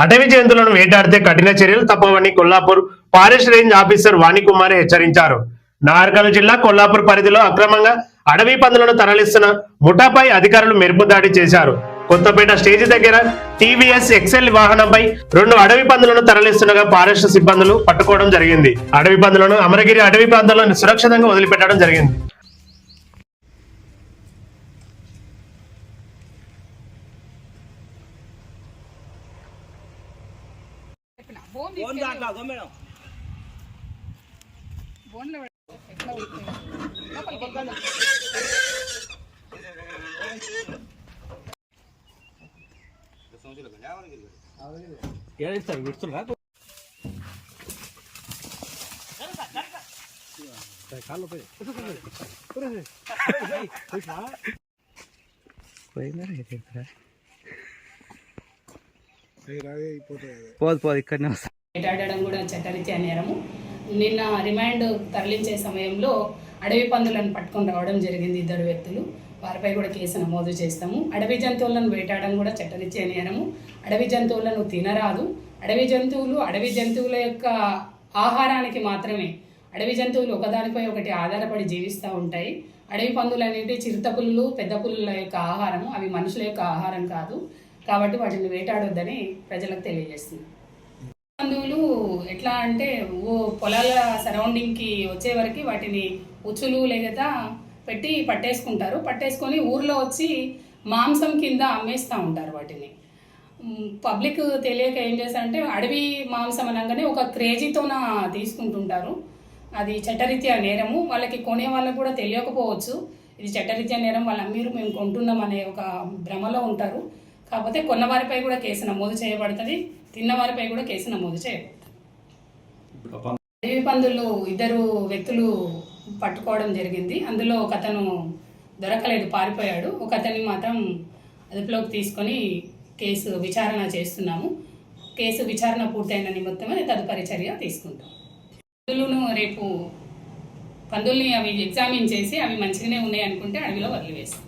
అటవీ జంతువులను వేటాడితే కఠిన చర్యలు తప్పవని Kollapur forest range officer Vanikumari హెచ్చరించారు. నాగర్కర్నూలు జిల్లా కొల్లాపూర్ పరిధిలో అక్రమంగా అడవి పందులను తరలిస్తున్న ముఠాపై అధికారులు మెరుపు దాడి చేశారు. కొత్తపేట స్టేజ్ దగ్గర టీవీఎస్ ఎక్సెల్ వాహనంపై 2 అడవి పందులను తరలిస్తుండగా ఫారెస్ట్ సిబ్బందులు పట్టుకోవడం జరిగింది. అడవి పందులను అమరగిరి అడవి ప్రాంతంలో సురక్షితంగా వదిలిపెట్టడం జరిగింది. వేటాడడం కూడా చట్టరీత్యా నేరము. నిన్న రిమాండ్ తరలించే సమయంలో అడవి పందులను పట్టుకొని రావడం జరిగింది 2 వ్యక్తులు. వారిపై కూడా కేసు నమోదు చేస్తాము. అడవి జంతువులను వేటాడడం కూడా చట్టరీత్యా నేరము. అడవి జంతువులను తినరాదు. అడవి జంతువుల యొక్క ఆహారానికి మాత్రమే. అడవి జంతువులు ఒకదానిపై ఒకటి ఆధారపడి జీవిస్తూ ఉంటాయి. అడవి పందులు అనేవి చిరుత పులులు, పెద్ద పులుల యొక్క ఆహారము. అవి మనుషుల యొక్క ఆహారం కాదు. కాబట్టి వాటిని వేటాడొద్దని ప్రజలకు తెలియజేస్తుంది. పందువులు ఎట్లా అంటే పొలాల సరౌండింగ్కి వచ్చే వరకు వాటిని ఉచ్చులు లేదా పెట్టి పట్టేసుకొని ఊర్లో వచ్చి మాంసం కింద అమ్మేస్తూ ఉంటారు. వాటిని పబ్లిక్ తెలియక ఏం చేస్తారంటే అడవి మాంసం అనగానే ఒక క్రేజీతోన తీసుకుంటుంటారు. అది చట్టరీత్యా నేరము. వాళ్ళకి కొనే వాళ్ళకు కూడా తెలియకపోవచ్చు ఇది చట్టరీత్యా నేరం. వాళ్ళు అమ్మీరు మేము కొంటున్నాం అనే ఒక భ్రమలో ఉంటారు. కాకపోతే కొన్నవారిపై కూడా కేసు నమోదు చేయబడుతుంది. తిన్నవారిపై కూడా కేసు నమోదు చేయబడుతుంది. అడవి పందులు 2 వ్యక్తులు పట్టుకోవడం జరిగింది. అందులో ఒక అతను దొరకలేదు, పారిపోయాడు. ఒక అతన్ని మాత్రం అదుపులోకి తీసుకొని కేసు విచారణ చేస్తున్నాము. కేసు విచారణ పూర్తయిన నిమిత్తమే తదుపరి చర్య తీసుకుంటాం. రేపు పందుల్ని అవి ఎగ్జామిన్ చేసి అవి మంచిగానే ఉన్నాయి అనుకుంటే అడవిలో వదిలివేస్తాం.